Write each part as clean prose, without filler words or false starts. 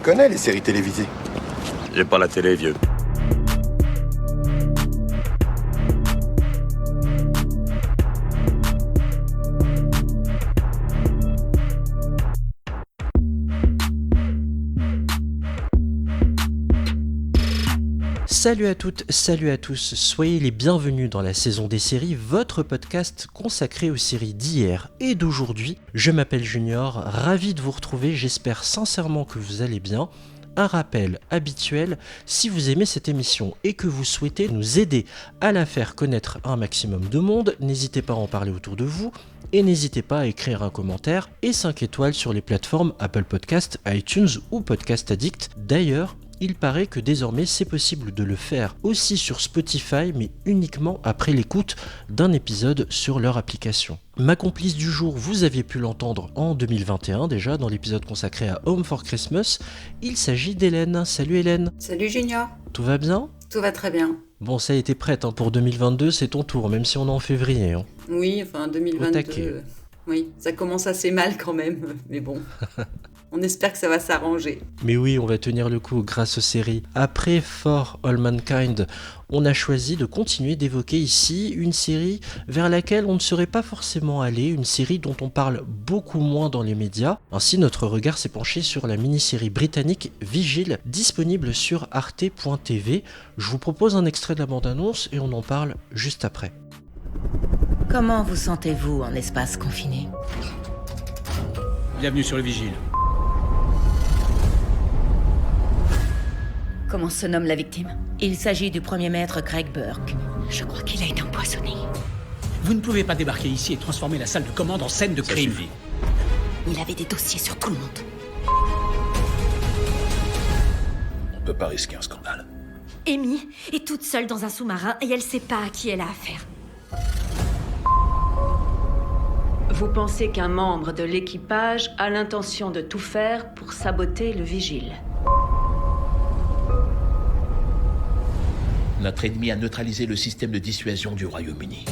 connais les séries télévisées. J'ai pas la télé, vieux. Salut à toutes, salut à tous, soyez les bienvenus dans la saison des séries, votre podcast consacré aux séries d'hier et d'aujourd'hui. Je m'appelle Junior, ravi de vous retrouver, j'espère sincèrement que vous allez bien. Un rappel habituel, si vous aimez cette émission et que vous souhaitez nous aider à la faire connaître un maximum de monde, n'hésitez pas à en parler autour de vous. Et n'hésitez pas à écrire un commentaire et 5 étoiles sur les plateformes Apple Podcast, iTunes ou Podcast Addict. D'ailleurs, il paraît que désormais c'est possible de le faire aussi sur Spotify, mais uniquement après l'écoute d'un épisode sur leur application. Ma complice du jour, vous aviez pu l'entendre en 2021 déjà dans l'épisode consacré à Home for Christmas. Il s'agit d'Hélène. Salut Hélène. Salut Junior. Tout va bien ? Tout va très bien. Bon, ça a été prête pour 2022, c'est ton tour, même si on est en février. Oui, enfin 2022, oui, ça commence assez mal quand même, mais bon. On espère que ça va s'arranger. Mais oui, on va tenir le coup grâce aux séries. Après For All Mankind, on a choisi de continuer d'évoquer ici une série vers laquelle on ne serait pas forcément allé, une série dont on parle beaucoup moins dans les médias. Ainsi, notre regard s'est penché sur la mini-série britannique Vigil, disponible sur arte.tv. Je vous propose un extrait de la bande-annonce et on en parle juste après. Comment vous sentez-vous en espace confiné ? Bienvenue sur le Vigile. Comment se nomme la victime ? Il s'agit du premier maître Greg Burke. Je crois qu'il a été empoisonné. Vous ne pouvez pas débarquer ici et transformer la salle de commande en scène de crime. Il avait des dossiers sur tout le monde. On peut pas risquer un scandale. Amy est toute seule dans un sous-marin et elle sait pas à qui elle a affaire. Vous pensez qu'un membre de l'équipage a l'intention de tout faire pour saboter le Vigile. Notre ennemi a neutralisé le système de dissuasion du Royaume-Uni.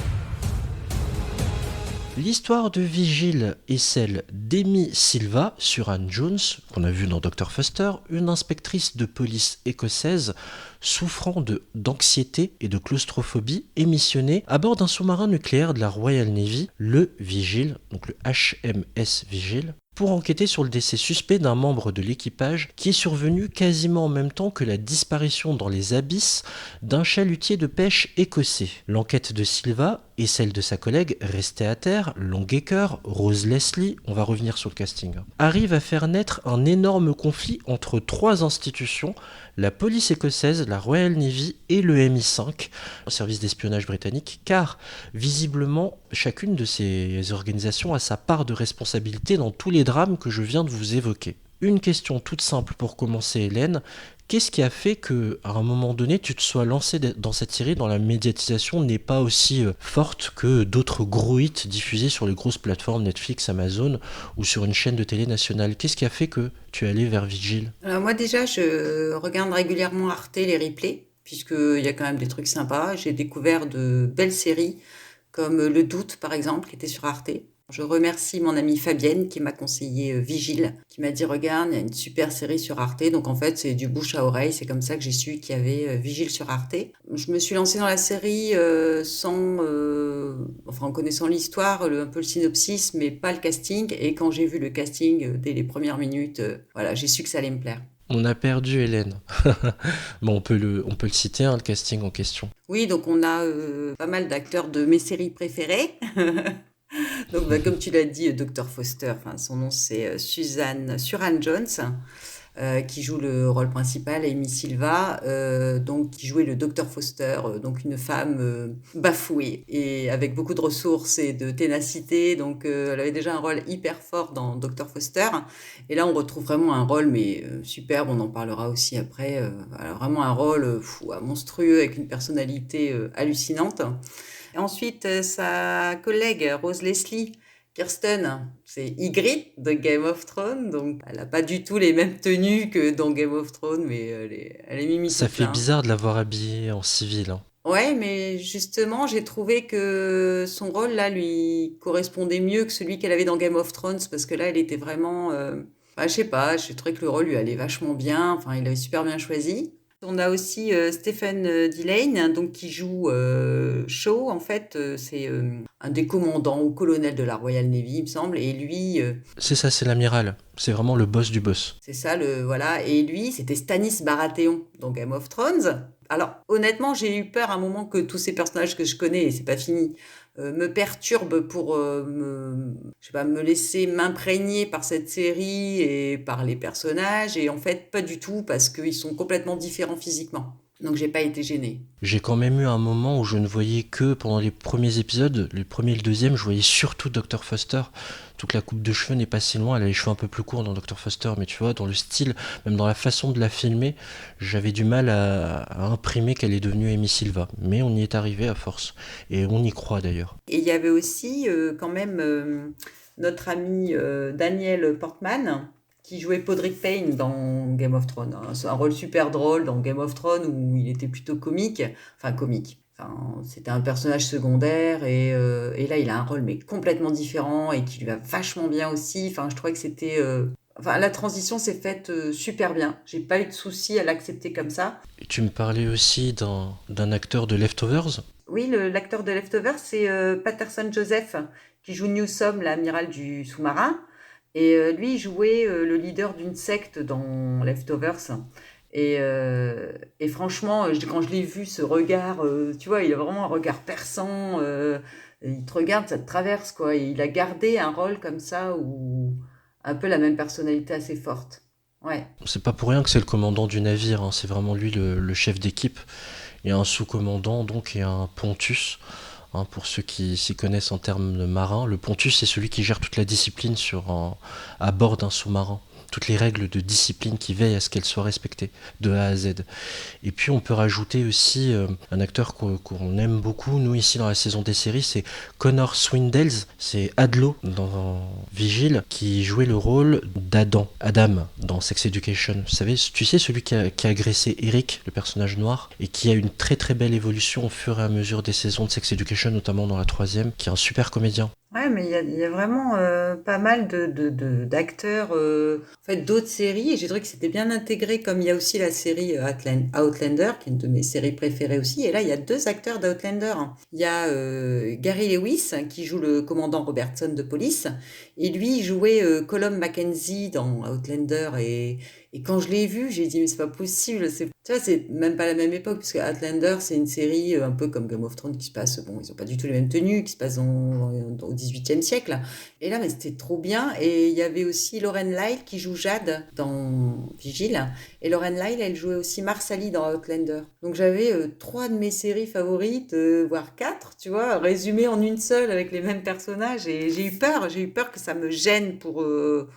L'histoire de Vigil est celle d'Amy Silva sur Anne Jones, qu'on a vu dans Dr Foster, une inspectrice de police écossaise souffrant d'anxiété et de claustrophobie et missionnée à bord d'un sous-marin nucléaire de la Royal Navy, le Vigil, donc le HMS Vigil, pour enquêter sur le décès suspect d'un membre de l'équipage qui est survenu quasiment en même temps que la disparition dans les abysses d'un chalutier de pêche écossais. L'enquête de Silva et celle de sa collègue restée à terre, Longacre, Rose Leslie, on va revenir sur le casting, arrive à faire naître un énorme conflit entre trois institutions, la police écossaise, la Royal Navy et le MI5, le service d'espionnage britannique, car visiblement chacune de ces organisations a sa part de responsabilité dans tous les drames que je viens de vous évoquer. Une question toute simple pour commencer Hélène, qu'est-ce qui a fait que, à un moment donné, tu te sois lancé dans cette série dont la médiatisation n'est pas aussi forte que d'autres gros hits diffusés sur les grosses plateformes Netflix, Amazon ou sur une chaîne de télé nationale ? Qu'est-ce qui a fait que tu es allé vers Vigil ? Alors moi déjà, je regarde régulièrement Arte les replays, puisqu'il y a quand même des trucs sympas. J'ai découvert de belles séries, comme Le Doute par exemple, qui était sur Arte. Je remercie mon amie Fabienne qui m'a conseillé Vigil, qui m'a dit regarde, il y a une super série sur Arte. Donc en fait, c'est du bouche à oreille. C'est comme ça que j'ai su qu'il y avait Vigil sur Arte. Je me suis lancée dans la série en connaissant l'histoire, un peu le synopsis, mais pas le casting. Et quand j'ai vu le casting dès les premières minutes, j'ai su que ça allait me plaire. On a perdu Hélène. Bon, on peut le citer, le casting en question. Oui, donc on a pas mal d'acteurs de mes séries préférées. Donc, comme tu l'as dit, Dr Foster, son nom c'est Suran Jones, qui joue le rôle principal, Amy Silva, qui jouait le Dr Foster, donc une femme bafouée et avec beaucoup de ressources et de ténacité. Donc, elle avait déjà un rôle hyper fort dans Dr Foster. Et là, on retrouve vraiment un rôle, mais superbe, on en parlera aussi après. Vraiment un rôle monstrueux avec une personnalité hallucinante. Et ensuite, sa collègue Rose Leslie, Kirsten, c'est Ygritte de Game of Thrones, donc elle n'a pas du tout les mêmes tenues que dans Game of Thrones, mais elle est mimi. Ça fait bizarre de l'avoir habillée en civil. Ouais, mais justement, j'ai trouvé que son rôle là lui correspondait mieux que celui qu'elle avait dans Game of Thrones, parce que là, elle était vraiment Bah, je sais pas, je trouvais que le rôle lui allait vachement bien, enfin il avait super bien choisi. On a aussi Stephen Dillane, donc qui joue Shaw, en fait, c'est un des commandants ou colonels de la Royal Navy, il me semble, et lui, C'est ça, c'est l'amiral. C'est vraiment le boss du boss. c'est ça, voilà, et lui, c'était Stannis Baratheon dans Game of Thrones. Alors, honnêtement, j'ai eu peur à un moment que tous ces personnages que je connais, et c'est pas fini, me perturbent pour je sais pas, me laisser m'imprégner par cette série et par les personnages, et en fait, pas du tout, parce qu'ils sont complètement différents physiquement. Donc, j'ai pas été gênée. J'ai quand même eu un moment où je ne voyais que, pendant les premiers épisodes, le premier et le deuxième, je voyais surtout Dr. Foster. Toute la coupe de cheveux n'est pas si loin, elle a les cheveux un peu plus courts dans Dr. Foster, mais tu vois, dans le style, même dans la façon de la filmer, j'avais du mal à imprimer qu'elle est devenue Amy Silva. Mais on y est arrivé à force, et on y croit d'ailleurs. Et il y avait aussi quand même notre ami Daniel Portman qui jouait Podrick Payne dans Game of Thrones. Hein. C'est un rôle super drôle dans Game of Thrones où il était plutôt comique. Enfin, comique. Enfin, c'était un personnage secondaire et là, il a un rôle mais complètement différent et qui lui va vachement bien aussi. Enfin, je trouvais que c'était... Enfin, la transition s'est faite super bien. J'ai pas eu de souci à l'accepter comme ça. Et tu me parlais aussi d'un acteur de Leftovers. Oui, l'acteur de Leftovers, c'est Patterson Joseph, qui joue Newsom, l'amiral du sous-marin. Et lui, il jouait le leader d'une secte dans Leftovers. Et franchement, quand je l'ai vu, ce regard, tu vois, il a vraiment un regard perçant. Il te regarde, ça te traverse, quoi. Et il a gardé un rôle comme ça, où un peu la même personnalité assez forte. Ouais. C'est pas pour rien que c'est le commandant du navire, hein. C'est vraiment lui le chef d'équipe. Il y a un sous-commandant, donc, et un Pontus. Hein, pour ceux qui s'y connaissent en termes de marin, le Pontus, c'est celui qui gère toute la discipline à bord d'un sous-marin. Toutes les règles de discipline qui veillent à ce qu'elles soient respectées de A à Z. Et puis on peut rajouter aussi un acteur qu'on aime beaucoup, nous ici dans la saison des séries, c'est Connor Swindells, c'est Adlo dans Vigile, qui jouait le rôle Adam dans Sex Education. Vous savez, tu sais, celui qui a agressé Eric, le personnage noir, et qui a une très très belle évolution au fur et à mesure des saisons de Sex Education, notamment dans la 3e, qui est un super comédien. Ouais, mais il y a vraiment pas mal d'acteurs, en fait, d'autres séries, et j'ai trouvé que c'était bien intégré, comme il y a aussi la série Outlander, qui est une de mes séries préférées aussi, et là, il y a 2 acteurs d'Outlander. Il y a Gary Lewis, qui joue le commandant Robertson de police, et lui, il jouait Colum Mackenzie dans Outlander, et quand je l'ai vu, j'ai dit, mais c'est pas possible, tu vois, c'est même pas la même époque, parce que Outlander, c'est une série un peu comme Game of Thrones qui se passe, bon, ils ont pas du tout les mêmes tenues, qui se passe au XVIIIe siècle. Et là, mais c'était trop bien. Et il y avait aussi Lauren Lyle qui joue Jade dans Vigile. Et Lauren Lyle, elle jouait aussi Marsali dans Outlander. Donc j'avais 3 de mes séries favorites, voire 4, tu vois, résumées en une seule avec les mêmes personnages. Et j'ai eu peur que ça me gêne pour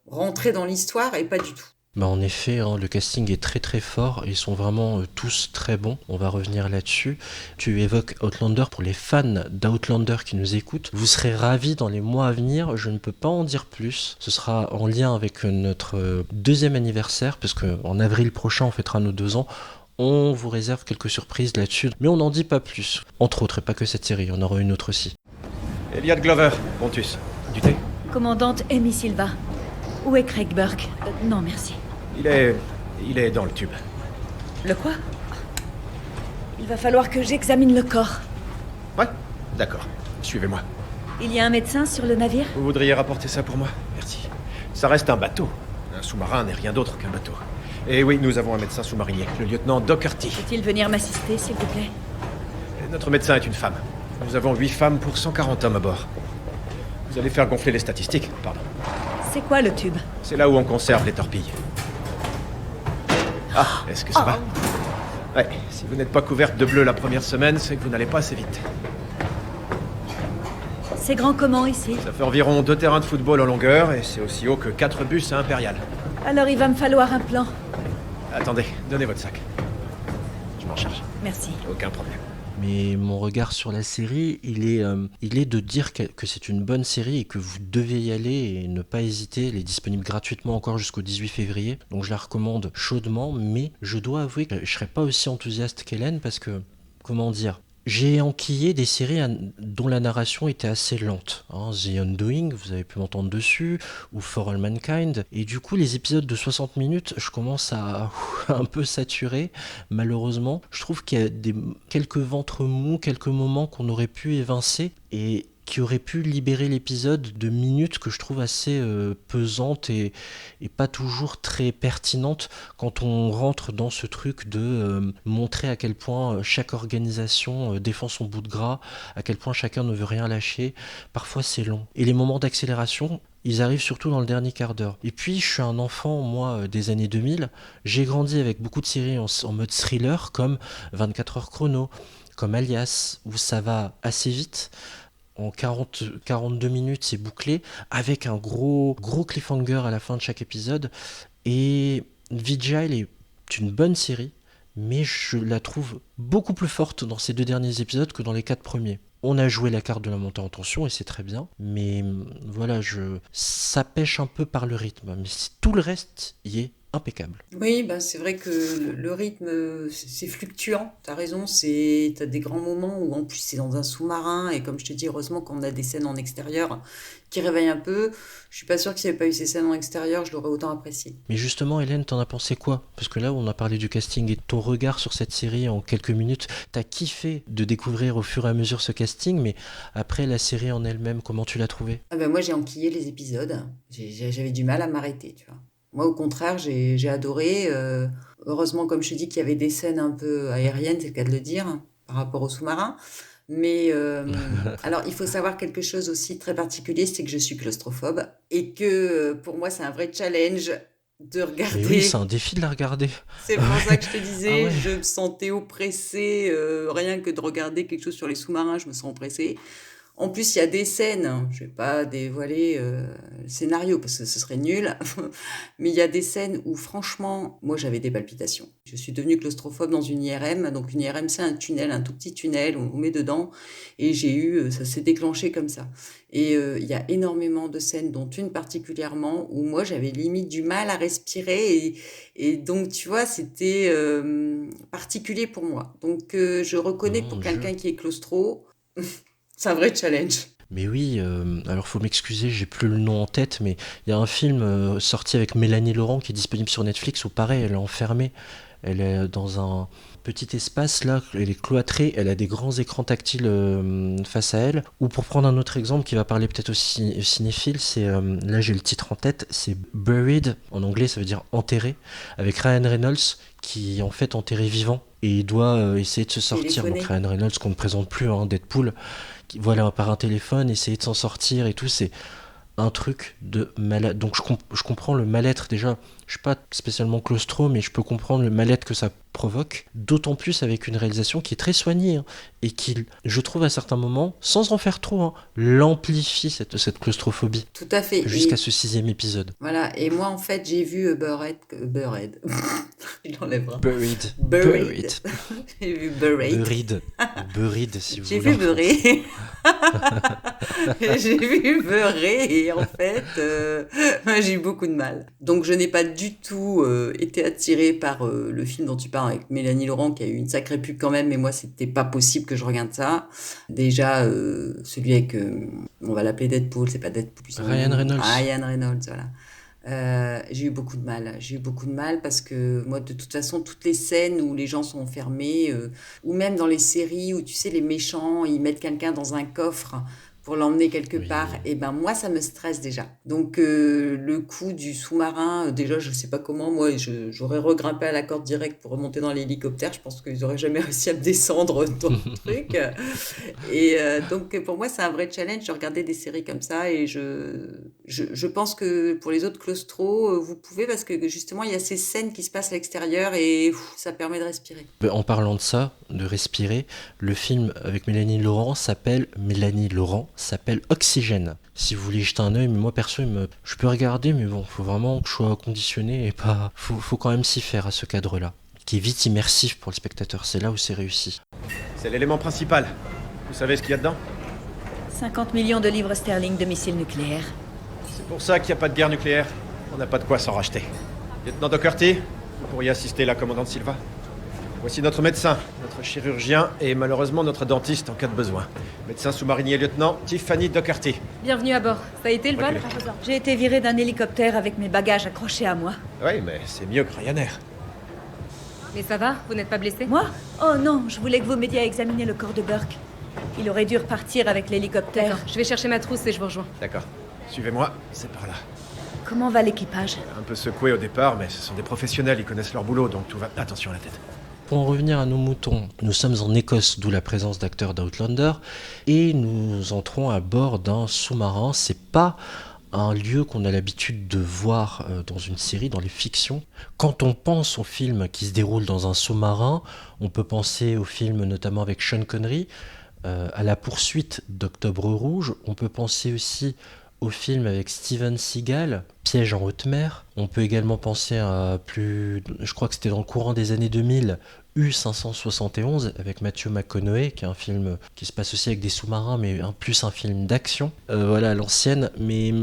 rentrer dans l'histoire, et pas du tout. Bah en effet, hein, le casting est très très fort et ils sont vraiment tous très bons. On va revenir là-dessus. Tu évoques Outlander. Pour les fans d'Outlander qui nous écoutent, vous serez ravis dans les mois à venir. Je ne peux pas en dire plus. Ce sera en lien avec notre 2e anniversaire, parce qu'en avril prochain, on fêtera nos 2 ans. On vous réserve quelques surprises là-dessus, mais on n'en dit pas plus. Entre autres, et pas que cette série, il y en aura une autre aussi. Elliot Glover, Pontus. Du thé? Commandante Amy Silva. Où est Craig Burke? Non, merci. Il est dans le tube. Le quoi? Il va falloir que j'examine le corps. Ouais, d'accord. Suivez-moi. Il y a un médecin sur le navire? Vous voudriez rapporter ça pour moi? Merci. Ça reste un bateau. Un sous-marin n'est rien d'autre qu'un bateau. Et oui, nous avons un médecin sous-marinier, le lieutenant Docherty. Peut-il venir m'assister, s'il vous plaît? Notre médecin est une femme. Nous avons 8 femmes pour 140 hommes à bord. Vous allez faire gonfler les statistiques, pardon. C'est quoi le tube? C'est là où on conserve les torpilles. Ah, est-ce que ça va? Ouais, si vous n'êtes pas couverte de bleu la première semaine, c'est que vous n'allez pas assez vite. C'est grand comment ici? Ça fait environ 2 terrains de football en longueur et c'est aussi haut que 4 bus à Impérial. Alors il va me falloir un plan. Attendez, donnez votre sac. Je m'en charge. Merci. Aucun problème. Mais mon regard sur la série, il est de dire que c'est une bonne série et que vous devez y aller et ne pas hésiter. Elle est disponible gratuitement encore jusqu'au 18 février. Donc je la recommande chaudement, mais je dois avouer que je ne serais pas aussi enthousiaste qu'Hélène parce que, comment dire, J'ai enquillé des séries dont la narration était assez lente. The Undoing, vous avez pu m'entendre dessus, ou For All Mankind. Et du coup, les épisodes de 60 minutes, je commence à un peu saturer, malheureusement. Je trouve qu'il y a quelques ventres mous, quelques moments qu'on aurait pu évincer, et qui aurait pu libérer l'épisode de minutes que je trouve assez pesantes et pas toujours très pertinentes quand on rentre dans ce truc de montrer à quel point chaque organisation défend son bout de gras, à quel point chacun ne veut rien lâcher. Parfois c'est long. Et les moments d'accélération, ils arrivent surtout dans le dernier quart d'heure. Et puis, je suis un enfant, moi, des années 2000. J'ai grandi avec beaucoup de séries en mode thriller, comme 24 heures chrono, comme Alias, où ça va assez vite. En 42 minutes, c'est bouclé, avec un gros cliffhanger à la fin de chaque épisode. Et Vigile est une bonne série, mais je la trouve beaucoup plus forte dans ces 2 derniers épisodes que dans les 4 premiers. On a joué la carte de la montée en tension et c'est très bien, mais voilà, ça pêche un peu par le rythme, mais tout le reste y est impeccable. Oui, bah c'est vrai que le rythme, c'est fluctuant. T'as raison, t'as des grands moments où en plus c'est dans un sous-marin et comme je te dis, heureusement qu'on a des scènes en extérieur qui réveillent un peu. Je suis pas sûre que s'il n'y avait pas eu ces scènes en extérieur, je l'aurais autant apprécié. Mais justement, Hélène, t'en as pensé quoi ? Parce que là, on a parlé du casting et ton regard sur cette série en quelques minutes. T'as kiffé de découvrir au fur et à mesure ce casting, mais après la série en elle-même, comment tu l'as trouvée ? Ah ben moi, j'ai enquillé les épisodes. J'avais du mal à m'arrêter, tu vois. Moi, au contraire, j'ai adoré. Heureusement, comme je te dis, qu'il y avait des scènes un peu aériennes, c'est le cas de le dire, par rapport au sous-marin. Mais alors, il faut savoir quelque chose aussi très particulier, c'est que je suis claustrophobe et que pour moi, c'est un vrai challenge de regarder. Mais oui, c'est un défi de la regarder. C'est pour ça que je te disais, Ah ouais. je me sentais oppressée, rien que de regarder quelque chose sur les sous-marins, je me sens oppressée. En plus, il y a des scènes, je ne vais pas dévoiler le scénario parce que ce serait nul, mais il y a des scènes où franchement, moi j'avais des palpitations. Je suis devenue claustrophobe dans une IRM, donc une IRM c'est un tunnel, un tout petit tunnel, on vous met dedans, et ça s'est déclenché comme ça. Et il y a énormément de scènes, dont une particulièrement, où moi j'avais limite du mal à respirer, et donc tu vois, c'était particulier pour moi. Donc je reconnais que pour quelqu'un qui est claustro... C'est un vrai challenge. Mais oui, alors faut m'excuser, j'ai plus le nom en tête, mais il y a un film sorti avec Mélanie Laurent qui est disponible sur Netflix où pareil, elle est enfermée, elle est dans un petit espace là, elle est cloîtrée, elle a des grands écrans tactiles face à elle. Ou pour prendre un autre exemple qui va parler peut-être aussi cinéphile, c'est là j'ai le titre en tête, c'est Buried, en anglais ça veut dire enterré, avec Ryan Reynolds qui est en fait enterré vivant et il doit essayer de se sortir. Donc Ryan Reynolds qu'on ne présente plus, Deadpool, voilà, par un téléphone, essayer de s'en sortir et tout, c'est un truc de malade. Donc je comprends le mal-être déjà. Je suis pas spécialement claustro, mais je peux comprendre le mal-être que ça provoque. D'autant plus avec une réalisation qui est très soignée et qui, je trouve à certains moments, sans en faire trop, l'amplifie cette claustrophobie. Tout à fait. Jusqu'à ce 6e épisode. Voilà. Et moi en fait j'ai vu Buried. Il enlèvera. Buried. J'ai vu Buried. Buried si vous voulez. J'ai vu Buried. J'ai vu Buried et en fait j'ai eu beaucoup de mal. Donc je n'ai pas du tout été attirée par le film dont tu parles avec Mélanie Laurent qui a eu une sacrée pub quand même, mais moi c'était pas possible que je regarde ça. Déjà celui avec on va l'appeler Deadpool, c'est pas Deadpool. Ryan Reynolds, voilà. J'ai eu beaucoup de mal parce que moi de toute façon toutes les scènes où les gens sont enfermés ou même dans les séries où tu sais les méchants ils mettent quelqu'un dans un coffre pour l'emmener quelque part, et ben moi ça me stresse déjà. Donc le coup du sous-marin, déjà je sais pas comment, moi j'aurais regrimpé à la corde directe pour remonter dans l'hélicoptère, je pense qu'ils auraient jamais réussi à me descendre dans le truc. Et donc pour moi c'est un vrai challenge de regarder des séries comme ça, et je pense que pour les autres claustros, vous pouvez, parce que justement il y a ces scènes qui se passent à l'extérieur et ça permet de respirer. En parlant de ça, de respirer, le film avec Mélanie Laurent s'appelle Oxygène. Si vous voulez jeter un œil, mais moi perso, je peux regarder, mais bon, faut vraiment que je sois conditionné et pas. Faut quand même s'y faire à ce cadre-là, qui est vite immersif pour le spectateur. C'est là où c'est réussi. C'est l'élément principal. Vous savez ce qu'il y a dedans ? 50 millions de livres sterling de missiles nucléaires. C'est pour ça qu'il n'y a pas de guerre nucléaire. On n'a pas de quoi s'en racheter. Lieutenant Docherty, vous pourriez assister la commandante Silva. Voici notre médecin, notre notre chirurgien et malheureusement notre dentiste en cas de besoin. Médecin sous-marinier lieutenant Tiffany Doherty. Bienvenue à bord. Ça a été le vol? Reculez. J'ai été virée d'un hélicoptère avec mes bagages accrochés à moi. Oui, mais c'est mieux que Ryanair. Mais ça va? Vous n'êtes pas blessé? Moi? Oh non, je voulais que vous m'aidiez à examiner le corps de Burke. Il aurait dû repartir avec l'hélicoptère. D'accord, je vais chercher ma trousse et je vous rejoins. D'accord. Suivez-moi, c'est par là. Comment va l'équipage? Un peu secoué au départ, mais ce sont des professionnels, ils connaissent leur boulot, donc tout va... Attention à la tête. Pour en revenir à nos moutons, nous sommes en Écosse, d'où la présence d'acteurs d'Outlander, et nous entrons à bord d'un sous-marin. C'est pas un lieu qu'on a l'habitude de voir dans une série, dans les fictions. Quand on pense aux films qui se déroulent dans un sous-marin, on peut penser aux films notamment avec Sean Connery, à la poursuite d'Octobre Rouge. On peut penser aussi au film avec Steven Seagal, Piège en haute mer. On peut également penser à je crois que c'était dans le courant des années 2000, U-571 avec Matthew McConaughey, qui est un film qui se passe aussi avec des sous-marins, mais plus un film d'action. Voilà, à l'ancienne. Mais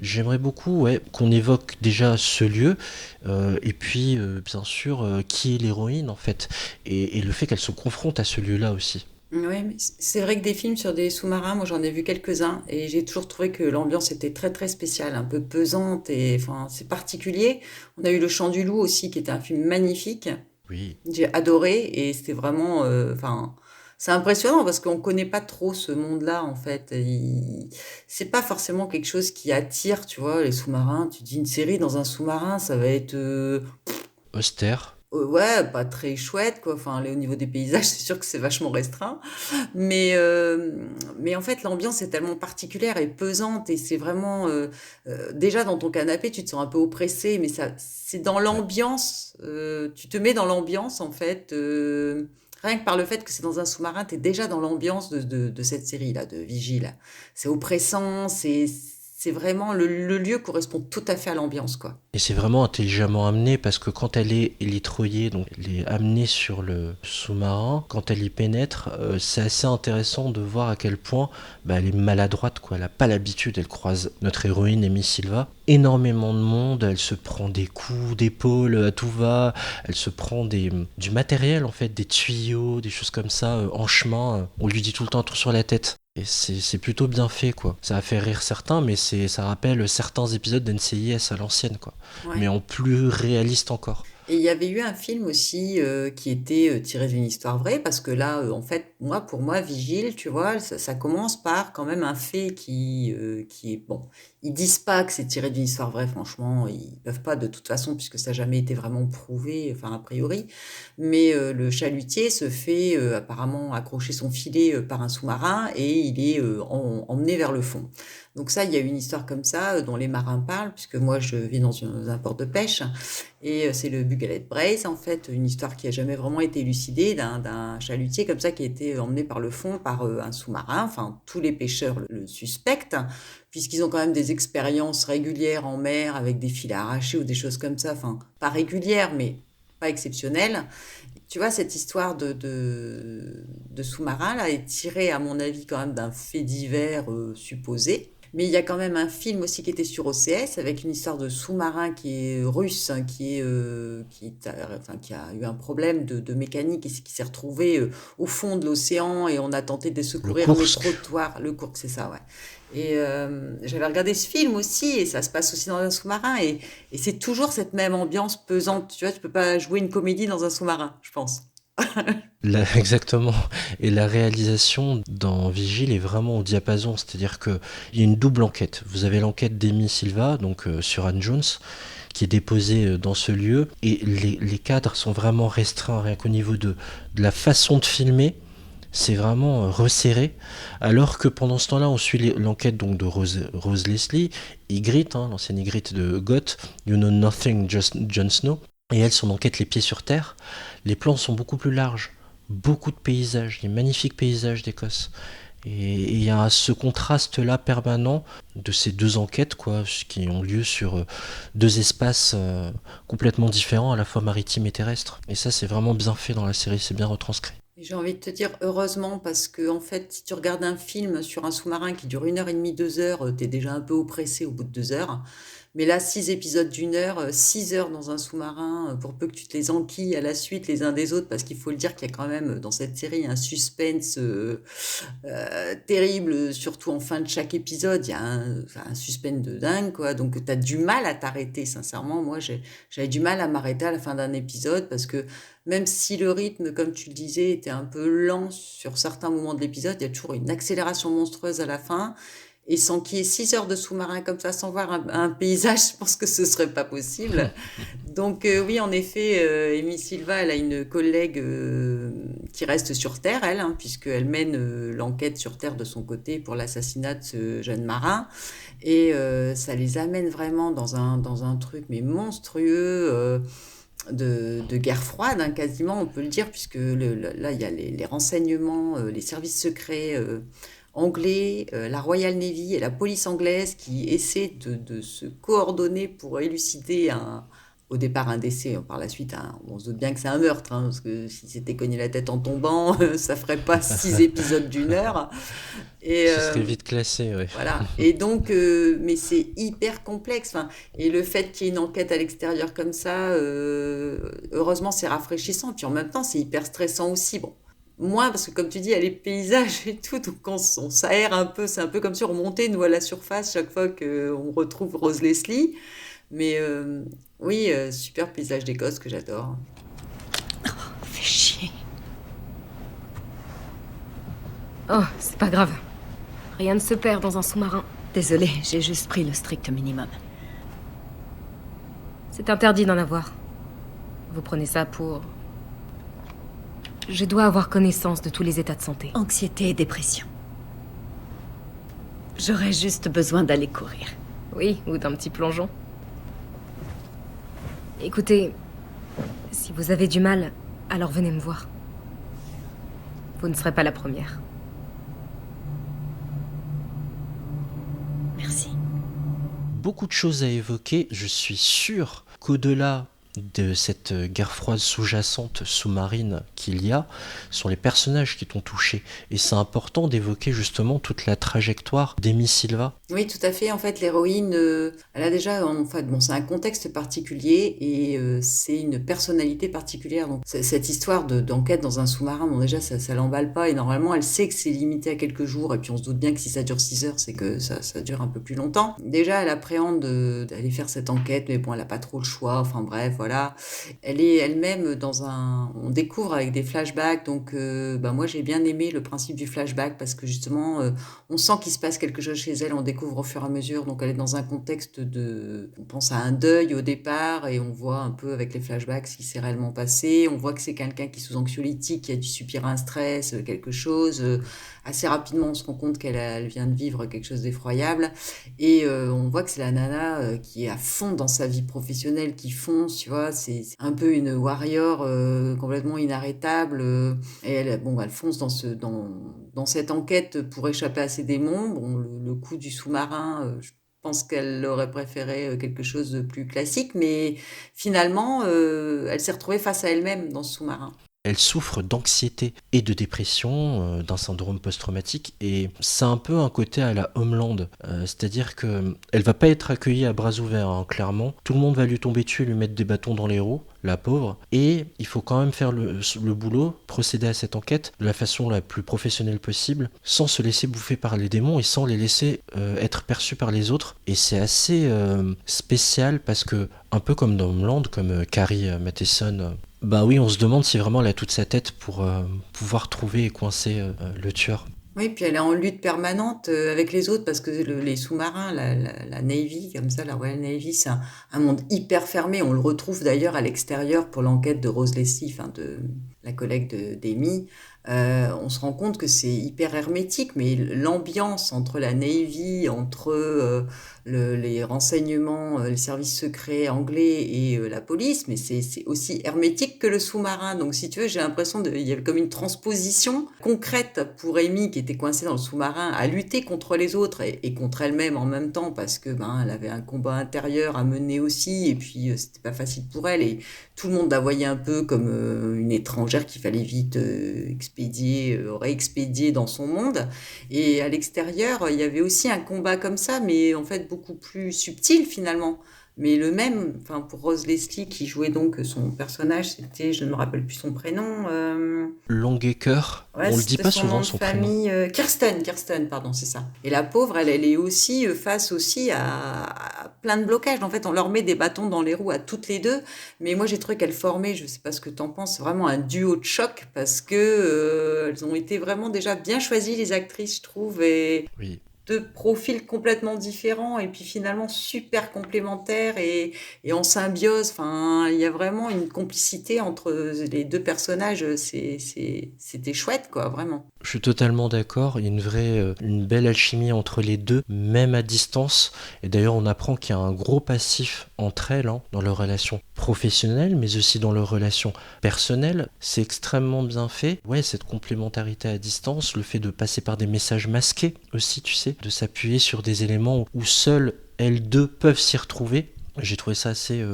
j'aimerais beaucoup qu'on évoque déjà ce lieu, et puis bien sûr qui est l'héroïne en fait, et le fait qu'elle se confronte à ce lieu-là aussi. Oui, mais c'est vrai que des films sur des sous-marins, moi j'en ai vu quelques-uns et j'ai toujours trouvé que l'ambiance était très très spéciale, un peu pesante et enfin c'est particulier. On a eu Le Chant du Loup aussi qui était un film magnifique. Oui. J'ai adoré et c'était vraiment, enfin c'est impressionnant parce qu'on connaît pas trop ce monde-là en fait. C'est pas forcément quelque chose qui attire, tu vois, les sous-marins. Tu dis une série dans un sous-marin, ça va être Austère. ouais, pas très chouette, quoi. Enfin, au niveau des paysages, c'est sûr que c'est vachement restreint. Mais en fait, l'ambiance est tellement particulière et pesante et c'est vraiment... déjà, dans ton canapé, tu te sens un peu oppressé, mais c'est dans l'ambiance. Tu te mets dans l'ambiance, en fait. Rien que par le fait que c'est dans un sous-marin, tu es déjà dans l'ambiance de cette série-là, de Vigile. C'est oppressant, c'est vraiment... Le lieu correspond tout à fait à l'ambiance, quoi. Et c'est vraiment intelligemment amené parce que quand elle est élitroyée, donc elle est amenée sur le sous-marin, quand elle y pénètre, c'est assez intéressant de voir à quel point elle est maladroite, quoi. Elle n'a pas l'habitude, elle croise notre héroïne Amy Silva. Énormément de monde, elle se prend des coups d'épaule à tout va, elle se prend du matériel en fait, des tuyaux, des choses comme ça en chemin. On lui dit tout le temps un tour sur la tête. Et c'est plutôt bien fait, quoi. Ça a fait rire certains, mais ça rappelle certains épisodes d'NCIS à l'ancienne, quoi. Ouais. Mais en plus réaliste encore. Et il y avait eu un film aussi qui était tiré d'une histoire vraie, parce que là, en fait, pour moi, Vigile, tu vois, ça commence par quand même un fait qui est... Bon, ils disent pas que c'est tiré d'une histoire vraie, franchement, ils peuvent pas de toute façon, puisque ça n'a jamais été vraiment prouvé, enfin, a priori. Mais le chalutier se fait apparemment accrocher son filet par un sous-marin et il est emmené vers le fond. Donc ça, il y a une histoire comme ça dont les marins parlent, puisque moi, je vis dans un port de pêche. Et c'est le Bugalet Brace, en fait, une histoire qui a jamais vraiment été élucidée d'un chalutier comme ça qui a été emmené par le fond par un sous-marin. Enfin, tous les pêcheurs le suspectent, puisqu'ils ont quand même des expériences régulières en mer avec des fils arrachés ou des choses comme ça. Enfin, pas régulières, mais pas exceptionnelles. Tu vois, cette histoire de sous-marin là est tirée, à mon avis, quand même d'un fait divers supposé. Mais il y a quand même un film aussi qui était sur OCS avec une histoire de sous-marin qui est russe, qui a eu un problème de mécanique et qui s'est retrouvé au fond de l'océan et on a tenté de secourir mais trop tard. Le Kursk, c'est ça, ouais. Et j'avais regardé ce film aussi et ça se passe aussi dans un sous-marin et c'est toujours cette même ambiance pesante. Tu vois, tu peux pas jouer une comédie dans un sous-marin, je pense. Exactement. Et la réalisation dans Vigile est vraiment au diapason, c'est-à-dire qu'il y a une double enquête. Vous avez l'enquête d'Amy Silva, donc sur Ann Jones, qui est déposée dans ce lieu, et les cadres sont vraiment restreints, rien qu'au niveau de la façon de filmer, c'est vraiment resserré, alors que pendant ce temps-là, on suit l'enquête donc de Rose Leslie, Ygritte, l'ancienne Ygritte de Goth, You Know Nothing, Just Jon Snow. Et elle, son enquête les pieds sur terre. Les plans sont beaucoup plus larges, beaucoup de paysages, des magnifiques paysages d'Écosse. Et il y a ce contraste-là permanent de ces deux enquêtes, quoi, qui ont lieu sur deux espaces complètement différents, à la fois maritimes et terrestres. Et ça, c'est vraiment bien fait dans la série, c'est bien retranscrit. J'ai envie de te dire heureusement parce que en fait, si tu regardes un film sur un sous-marin qui dure 1h30, 2 heures, t'es déjà un peu oppressé au bout de 2 heures. Mais là, 6 épisodes d'1 heure, 6 heures dans un sous-marin, pour peu que tu te les enquilles à la suite les uns des autres, parce qu'il faut le dire qu'il y a quand même dans cette série un suspense terrible, surtout en fin de chaque épisode. Il y a un suspense de dingue, quoi. Donc, tu as du mal à t'arrêter, sincèrement. Moi, j'avais du mal à m'arrêter à la fin d'un épisode, parce que même si le rythme, comme tu le disais, était un peu lent sur certains moments de l'épisode, il y a toujours une accélération monstrueuse à la fin. Et sans qu'il y ait 6 heures de sous-marin comme ça, sans voir un paysage, je pense que ce serait pas possible. Donc oui, en effet, Amy Silva, elle a une collègue qui reste sur Terre, elle, puisqu'elle mène l'enquête sur Terre de son côté pour l'assassinat de ce jeune marin. Et ça les amène vraiment dans un truc mais monstrueux. De guerre froide, quasiment, on peut le dire, puisque là, il y a les renseignements, les services secrets anglais, la Royal Navy et la police anglaise qui essaient de se coordonner pour élucider au départ un décès, par la suite, on se doute bien que c'est un meurtre, parce que si c'était cogné la tête en tombant, ça ferait pas 6 épisodes d'1 heure. Et, Ce serait vite classé, oui. Voilà. Et donc, mais c'est hyper complexe. Et le fait qu'il y ait une enquête à l'extérieur comme ça, heureusement, c'est rafraîchissant. Puis en même temps, c'est hyper stressant aussi. Bon, moins parce que comme tu dis, il y a les paysages et tout, donc on s'aère un peu. C'est un peu comme si on remontait, nous, à la surface chaque fois qu'on retrouve Rose Leslie. Mais oui, super paysage d'Écosse que j'adore. Oh, fais chier. Oh, c'est pas grave. Rien ne se perd dans un sous-marin. Désolée, j'ai juste pris le strict minimum. C'est interdit d'en avoir. Vous prenez ça pour... Je dois avoir connaissance de tous les états de santé. Anxiété et dépression. J'aurais juste besoin d'aller courir. Oui, ou d'un petit plongeon. Écoutez, si vous avez du mal, alors venez me voir. Vous ne serez pas la première. Merci. Beaucoup de choses à évoquer. Je suis sûr qu'au-delà de cette guerre froide sous-jacente sous-marine qu'il y a, sont les personnages qui t'ont touché. Et c'est important d'évoquer justement toute la trajectoire d'Amy Silva. Oui, tout à fait. En fait, l'héroïne, elle a déjà, c'est un contexte particulier et c'est une personnalité particulière. Donc, cette histoire d'enquête dans un sous-marin, bon, déjà, ça l'emballe pas. Et normalement, elle sait que c'est limité à quelques jours. Et puis, on se doute bien que si ça dure 6 heures, c'est que ça dure un peu plus longtemps. Déjà, elle appréhende d'aller faire cette enquête, mais bon, elle a pas trop le choix. Enfin, bref, voilà. Elle est elle-même on découvre avec des flashbacks. Donc, moi, j'ai bien aimé le principe du flashback parce que justement, on sent qu'il se passe quelque chose chez elle. On découvre au fur et à mesure, donc elle est dans un contexte on pense à un deuil au départ et on voit un peu avec les flashbacks ce qui s'est réellement passé, on voit que c'est quelqu'un qui est sous anxiolytique, qui a dû subir un stress, quelque chose, assez rapidement on se rend compte qu'elle vient de vivre quelque chose d'effroyable et on voit que c'est la nana qui est à fond dans sa vie professionnelle, qui fonce, tu vois, c'est un peu une warrior complètement inarrêtable et elle fonce dans cette enquête pour échapper à ses démons. Bon, le coup du sous-marin, je pense qu'elle aurait préféré quelque chose de plus classique, mais finalement, elle s'est retrouvée face à elle-même dans ce sous-marin. Elle souffre d'anxiété et de dépression, d'un syndrome post-traumatique, et c'est un peu un côté à la Homeland, c'est-à-dire qu'elle va pas être accueillie à bras ouverts, clairement. Tout le monde va lui tomber dessus, lui mettre des bâtons dans les roues, la pauvre, et il faut quand même faire le boulot, procéder à cette enquête de la façon la plus professionnelle possible, sans se laisser bouffer par les démons et sans les laisser être perçus par les autres. Et c'est assez spécial parce que, un peu comme dans Homeland, comme Carrie Matheson, oui, on se demande si vraiment elle a toute sa tête pour pouvoir trouver et coincer le tueur. Oui, puis elle est en lutte permanente avec les autres parce que les sous-marins, la Navy, comme ça, la Royal Navy, c'est un monde hyper fermé. On le retrouve d'ailleurs à l'extérieur pour l'enquête de Rose Leslie, de la collègue d'Amy. On se rend compte que c'est hyper hermétique, mais l'ambiance entre la Navy, entre les renseignements, les services secrets anglais et la police, mais c'est aussi hermétique que le sous-marin. Donc si tu veux, j'ai l'impression il y avait comme une transposition concrète pour Amy qui était coincée dans le sous-marin à lutter contre les autres et contre elle-même en même temps parce que elle avait un combat intérieur à mener aussi et puis c'était pas facile pour elle et tout le monde la voyait un peu comme une étrangère qu'il fallait vite expulser aurait expédié dans son monde. Et à l'extérieur, il y avait aussi un combat comme ça, mais en fait beaucoup plus subtil finalement. Mais le même, enfin pour Rose Leslie qui jouait donc son personnage, c'était, je ne me rappelle plus son prénom. Longacre, Ouais, on le dit c'était pas son souvent nom de son prénom. famille, Kirsten, pardon, c'est ça. Et la pauvre, elle est aussi face aussi à plein de blocages. En fait, on leur met des bâtons dans les roues à toutes les deux. Mais moi, j'ai trouvé qu'elles formaient, je sais pas ce que t'en penses, vraiment un duo de choc parce que elles ont été vraiment déjà bien choisies les actrices, je trouve, et Oui. deux profils complètement différents et puis finalement super complémentaires et en symbiose. Enfin, il y a vraiment une complicité entre les deux personnages. C'était chouette, quoi, vraiment. Je suis totalement d'accord, il y a une belle alchimie entre les deux, même à distance. Et d'ailleurs, on apprend qu'il y a un gros passif entre elles, hein, dans leur relation professionnelle, mais aussi dans leur relation personnelle. C'est extrêmement bien fait. Ouais, cette complémentarité à distance, le fait de passer par des messages masqués aussi, tu sais, de s'appuyer sur des éléments où seules elles deux peuvent s'y retrouver. J'ai trouvé ça assez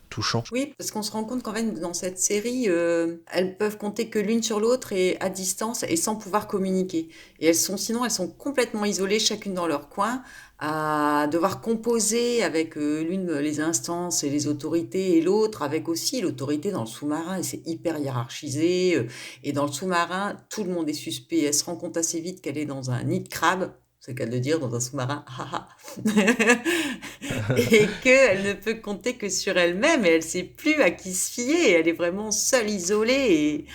touchant. Oui, parce qu'on se rend compte qu'en fait, dans cette série, elles peuvent compter que l'une sur l'autre et à distance et sans pouvoir communiquer. Et sinon, elles sont complètement isolées, chacune dans leur coin, à devoir composer avec l'une les instances et les autorités et l'autre avec aussi l'autorité dans le sous-marin. Et c'est hyper hiérarchisé. Et dans le sous-marin, tout le monde est suspect. Elle se rend compte assez vite qu'elle est dans un nid de crabe. C'est le cas de le dire, dans un sous-marin, et qu'elle ne peut compter que sur elle-même, et elle ne sait plus à qui se fier, elle est vraiment seule, isolée, et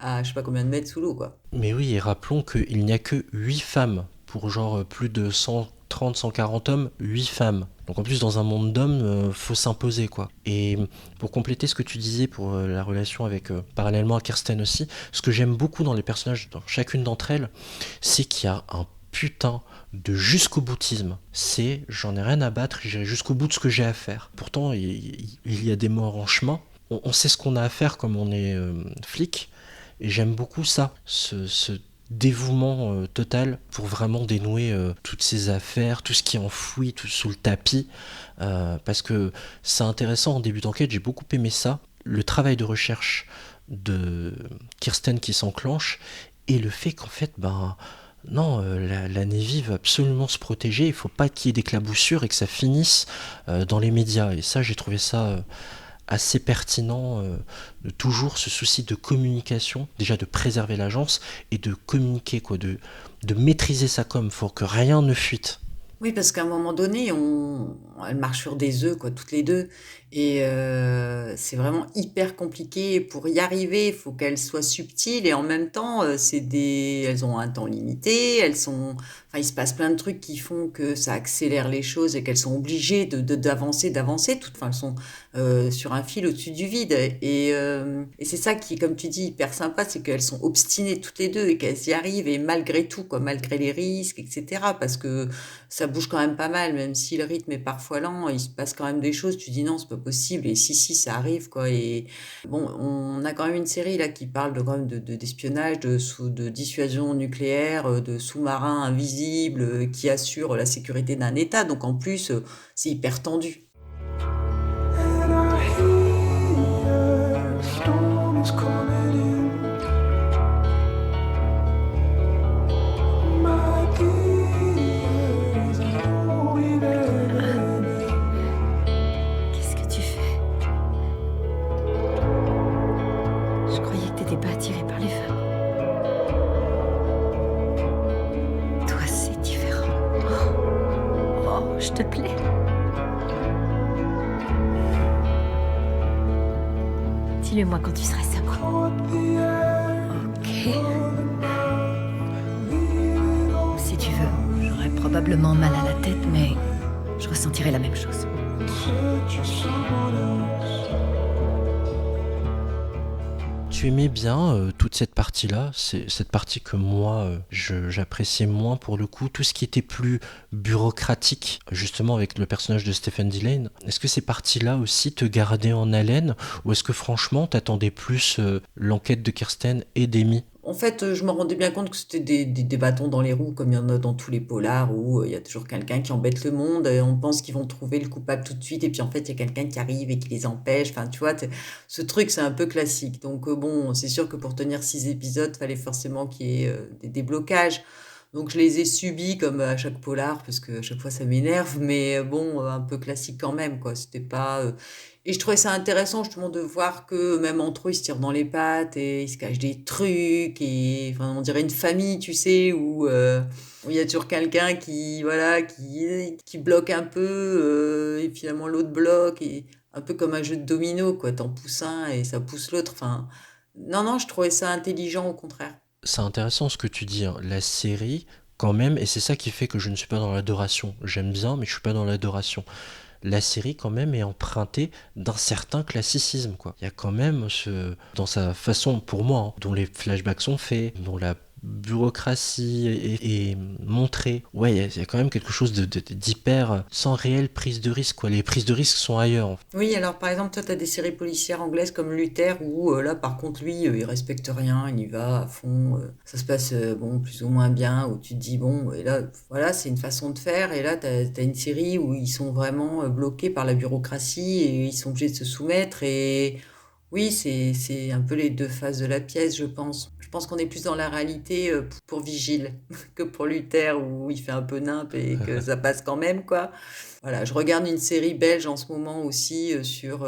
à je ne sais pas combien de mètres sous l'eau, quoi. Mais oui, et rappelons qu'il n'y a que 8 femmes pour genre plus de 130, 140 hommes, 8 femmes. Donc en plus, dans un monde d'hommes, faut s'imposer, quoi. Et pour compléter ce que tu disais pour la relation avec, parallèlement à Kirsten aussi, ce que j'aime beaucoup dans les personnages, dans chacune d'entre elles, c'est qu'il y a un putain de jusqu'au boutisme. C'est j'en ai rien à battre, j'irai jusqu'au bout de ce que j'ai à faire. Pourtant, il y a des morts en chemin. On sait ce qu'on a à faire comme on est flic. Et j'aime beaucoup ça, ce dévouement total pour vraiment dénouer toutes ces affaires, tout ce qui est enfoui tout sous le tapis. Parce que c'est intéressant en début d'enquête, j'ai beaucoup aimé ça. Le travail de recherche de Kirsten qui s'enclenche et le fait qu'en fait, non, la Navy veut absolument se protéger, il ne faut pas qu'il y ait d'éclaboussures et que ça finisse dans les médias. Et ça, j'ai trouvé ça assez pertinent, de toujours ce souci de communication, déjà de préserver l'agence et de communiquer, quoi, de maîtriser sa com, il faut que rien ne fuite. Oui, parce qu'à un moment donné, elles marchent sur des œufs, quoi, toutes les deux. Et c'est vraiment hyper compliqué. Pour y arriver, il faut qu'elles soient subtiles et en même temps, elles ont un temps limité. Enfin, il se passe plein de trucs qui font que ça accélère les choses et qu'elles sont obligées d'avancer. Enfin, elles sont sur un fil au-dessus du vide. Et c'est ça qui est, comme tu dis, hyper sympa, c'est qu'elles sont obstinées toutes les deux et qu'elles y arrivent et malgré tout, quoi, malgré les risques, etc. Parce que ça bouge quand même pas mal, même si le rythme est parfois lent, il se passe quand même des choses. Tu dis non, c'est pas possible. Et si, ça arrive, quoi. Et bon, on a quand même une série là qui parle quand même d'espionnage, de dissuasion nucléaire, de sous-marins invisibles qui assurent la sécurité d'un État. Donc en plus, c'est hyper tendu. Dis-le-moi quand tu seras sobre. Ok. Si tu veux, j'aurai probablement mal à la tête, mais je ressentirai la même chose. Tu aimais bien toute cette partie-là, c'est cette partie que moi j'appréciais moins pour le coup, tout ce qui était plus bureaucratique, justement avec le personnage de Stephen Dillane. Est-ce que ces parties-là aussi te gardaient en haleine ou est-ce que franchement t'attendais plus l'enquête de Kirsten et d'Amy ? En fait, je me rendais bien compte que c'était des bâtons dans les roues, comme il y en a dans tous les polars, où il y a toujours quelqu'un qui embête le monde, et on pense qu'ils vont trouver le coupable tout de suite, et puis en fait, il y a quelqu'un qui arrive et qui les empêche. Enfin, tu vois, ce truc, c'est un peu classique. Donc bon, c'est sûr que pour tenir 6 épisodes, fallait forcément qu'il y ait des déblocages. Donc je les ai subis comme à chaque polar, parce que à chaque fois ça m'énerve, mais bon, un peu classique quand même, quoi. C'était pas. Et je trouvais ça intéressant justement de voir que même entre eux, ils se tirent dans les pattes et ils se cachent des trucs, et enfin, on dirait une famille, tu sais, où il y a toujours quelqu'un qui, voilà, qui bloque un peu, et finalement l'autre bloque, et un peu comme un jeu de domino, quoi. T'en pousses un et ça pousse l'autre. Enfin, non, je trouvais ça intelligent au contraire. C'est intéressant ce que tu dis, hein. La série, quand même, et c'est ça qui fait que je ne suis pas dans l'adoration. J'aime bien, mais je suis pas dans l'adoration. La série, quand même, est empruntée d'un certain classicisme, quoi. Il y a quand même dans sa façon, pour moi, hein, dont les flashbacks sont faits, dont la bureaucratie est montrée. Ouais, il y a quand même quelque chose d'hyper sans réelle prise de risque, quoi. Les prises de risque sont ailleurs. Oui, alors par exemple, toi, tu as des séries policières anglaises comme Luther, où là, par contre, lui, il respecte rien, il y va à fond, ça se passe, bon, plus ou moins bien, où tu te dis, bon, et là, voilà, c'est une façon de faire, et là, tu as une série où ils sont vraiment bloqués par la bureaucratie, et ils sont obligés de se soumettre, et oui, c'est un peu les deux faces de la pièce, je pense. Je pense qu'on est plus dans la réalité pour Vigile que pour Luther, où il fait un peu nimp et que ça passe quand même, quoi. Voilà, je regarde une série belge en ce moment aussi sur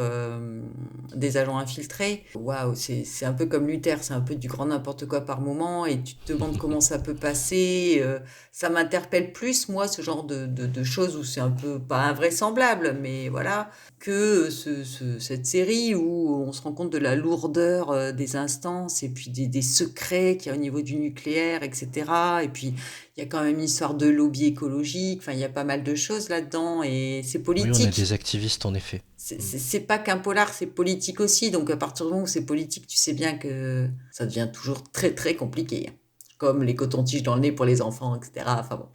des agents infiltrés. Waouh, c'est un peu comme Luther, c'est un peu du grand n'importe quoi par moment, et tu te demandes comment ça peut passer. Ça m'interpelle plus, moi, ce genre de choses où c'est un peu pas invraisemblable, mais voilà, que cette série où on se rend compte de la lourdeur des instances, et puis des secrets qu'il y a au niveau du nucléaire, etc. Et puis il y a quand même une histoire de lobby écologique, enfin il y a pas mal de choses là-dedans, et c'est Oui, on a politique. des activistes, en effet. C'est pas qu'un polar, c'est politique aussi, donc à partir du moment où c'est politique, tu sais bien que ça devient toujours très très compliqué. Comme les cotons-tiges dans le nez pour les enfants, etc. Enfin bon.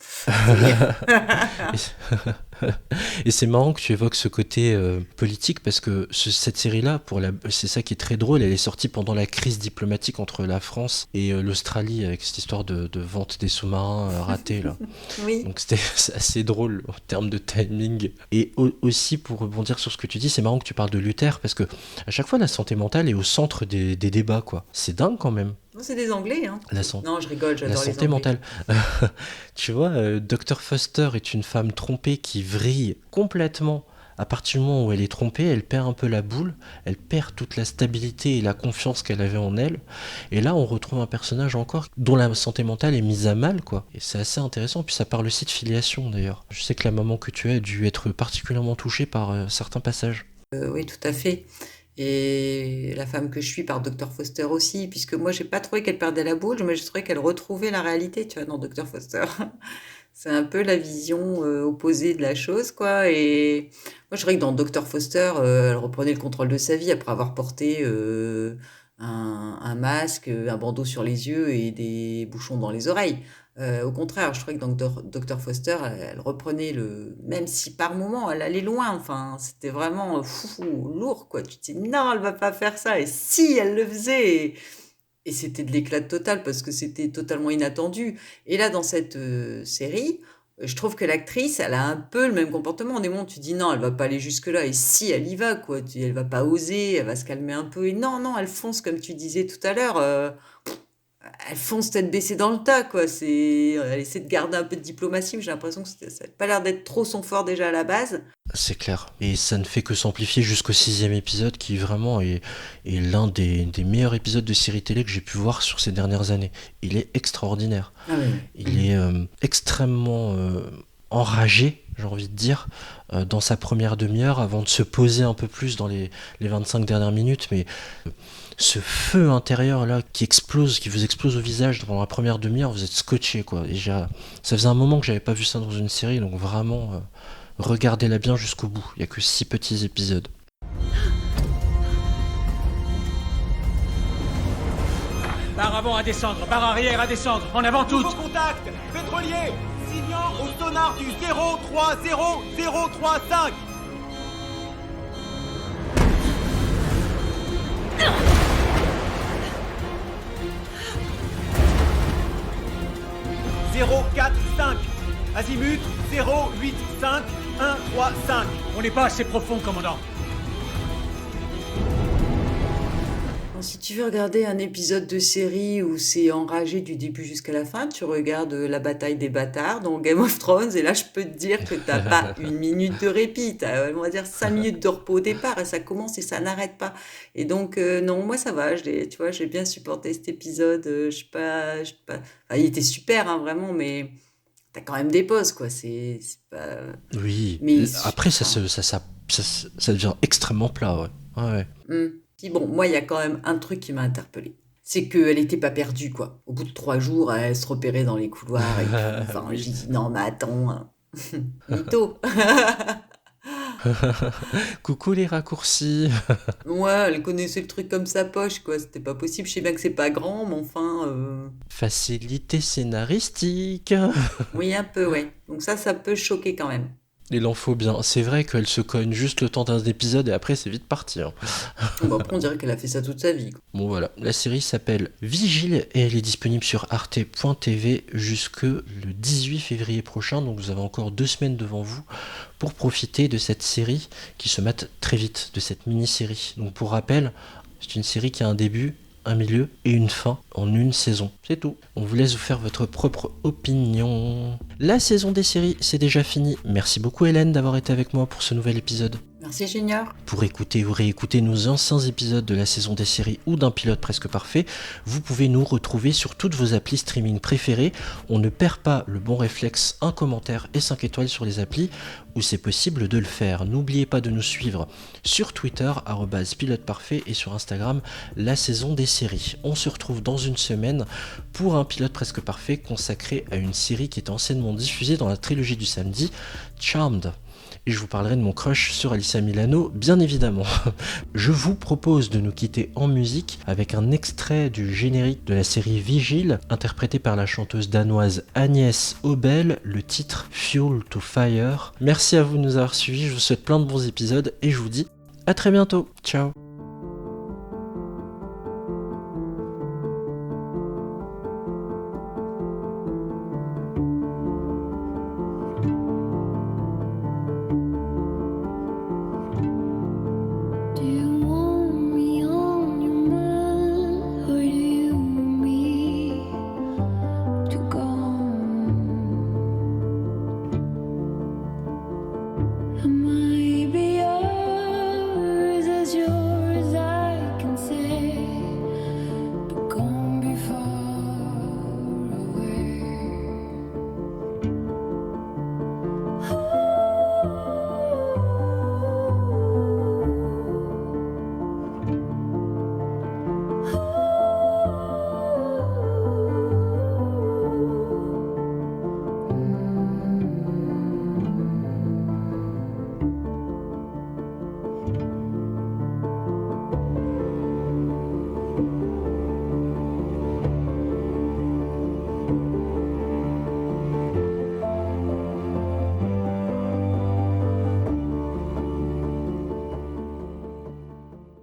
Et c'est marrant que tu évoques ce côté politique, parce que cette série-là, c'est ça qui est très drôle, elle est sortie pendant la crise diplomatique entre la France et l'Australie, avec cette histoire de vente des sous-marins ratés, là. Oui. Donc c'est assez drôle en termes de timing. Et aussi, pour rebondir sur ce que tu dis, c'est marrant que tu parles de Luther, parce que à chaque fois, la santé mentale est au centre des débats, quoi. C'est dingue quand même. Non, c'est des Anglais, hein. Non, je rigole, La j'adore les santé Anglais. mentale. Tu vois, Dr. Foster est une femme trompée qui vrille complètement. À partir du moment où elle est trompée, elle perd un peu la boule, elle perd toute la stabilité et la confiance qu'elle avait en elle. Et là, on retrouve un personnage encore dont la santé mentale est mise à mal, quoi. Et c'est assez intéressant. Puis ça parle aussi de filiation, d'ailleurs. Je sais que la maman que tu as a dû être particulièrement touchée par certains passages. Oui, tout à fait. Et la femme que je suis par Dr. Foster aussi, puisque moi, j'ai pas trouvé qu'elle perdait la boule, mais j'ai trouvé qu'elle retrouvait la réalité, tu vois, dans Dr. Foster. C'est un peu la vision opposée de la chose, quoi. Et moi, je dirais que dans Dr. Foster, elle reprenait le contrôle de sa vie après avoir porté un masque, un bandeau sur les yeux et des bouchons dans les oreilles. Au contraire, je trouvais que dans Dr. Foster, elle reprenait même si par moment elle allait loin, enfin, c'était vraiment lourd, quoi. Tu te dis non, elle va pas faire ça, et si elle le faisait, et c'était de l'éclat total parce que c'était totalement inattendu. Et là, dans cette série, je trouve que l'actrice, elle a un peu le même comportement. Au moment où tu dis non, elle va pas aller jusque-là, et si elle y va, quoi, elle va pas oser, elle va se calmer un peu, et non, elle fonce, comme tu disais tout à l'heure. Elle fonce tête baissée dans le tas, quoi. Elle essaie de garder un peu de diplomatie, mais j'ai l'impression que ça n'a pas l'air d'être trop son fort déjà à la base. C'est clair. Et ça ne fait que s'amplifier jusqu'au 6e épisode, qui vraiment est l'un des meilleurs épisodes de série télé que j'ai pu voir sur ces dernières années. Il est extraordinaire. Ah oui. Il est extrêmement enragé, j'ai envie de dire, dans sa première demi-heure, avant de se poser un peu plus dans les 25 dernières minutes. Mais ce feu intérieur là qui vous explose au visage dans la première demi-heure, vous êtes scotché, quoi. Et ça faisait un moment que j'avais pas vu ça dans une série, donc vraiment regardez-la bien jusqu'au bout. Il y a que 6 petits épisodes. Barre avant à descendre, barre arrière à descendre, en avant toutes. Nouveau contact, pétrolier, signant au sonar du 030035. Azimut 085135. On n'est pas assez profond, commandant. Si tu veux regarder un épisode de série où c'est enragé du début jusqu'à la fin, tu regardes la bataille des bâtards dans Game of Thrones, et là je peux te dire que t'as pas une minute de répit, t'as, on va dire 5 minutes de repos au départ, et ça commence et ça n'arrête pas. Et donc non, moi ça va, tu vois, j'ai bien supporté cet épisode, je sais pas, enfin, il était super, hein, vraiment, mais t'as quand même des pauses, quoi, c'est pas... Oui, Mais après ça devient extrêmement plat, ouais. Puis bon, moi, il y a quand même un truc qui m'a interpellée. C'est qu'elle était pas perdue, quoi. Au bout de 3 jours, elle se repérait dans les couloirs. Et puis, enfin, j'ai dit, non, mais attends. Mytho. Coucou les raccourcis. Ouais, elle connaissait le truc comme sa poche, quoi. C'était pas possible. Je sais bien que c'est pas grand, mais enfin... Facilité scénaristique. Oui, un peu, ouais. Donc ça peut choquer quand même. Il en faut bien. C'est vrai qu'elle se cogne juste le temps d'un épisode et après c'est vite parti. Bon, après on dirait qu'elle a fait ça toute sa vie, quoi. Bon voilà, la série s'appelle Vigile et elle est disponible sur arte.tv jusque le 18 février prochain. Donc vous avez encore 2 semaines devant vous pour profiter de cette série qui se mate très vite, de cette mini-série. Donc pour rappel, c'est une série qui a un début, un milieu et une fin en une saison. C'est tout. On vous laisse vous faire votre propre opinion. La saison des séries, c'est déjà fini. Merci beaucoup Hélène d'avoir été avec moi pour ce nouvel épisode. Merci Junior. Pour écouter ou réécouter nos anciens épisodes de la saison des séries ou d'un pilote presque parfait, vous pouvez nous retrouver sur toutes vos applis streaming préférées. On ne perd pas le bon réflexe, un commentaire et 5 étoiles sur les applis où c'est possible de le faire. N'oubliez pas de nous suivre sur Twitter @piloteparfait et sur Instagram la saison des séries. On se retrouve dans une semaine pour un pilote presque parfait consacré à une série qui est anciennement diffusée dans la trilogie du samedi, Charmed. Et je vous parlerai de mon crush sur Alyssa Milano, bien évidemment. Je vous propose de nous quitter en musique avec un extrait du générique de la série Vigile, interprété par la chanteuse danoise Agnès Obel, le titre Fuel to Fire. Merci à vous de nous avoir suivis, je vous souhaite plein de bons épisodes et je vous dis à très bientôt. Ciao.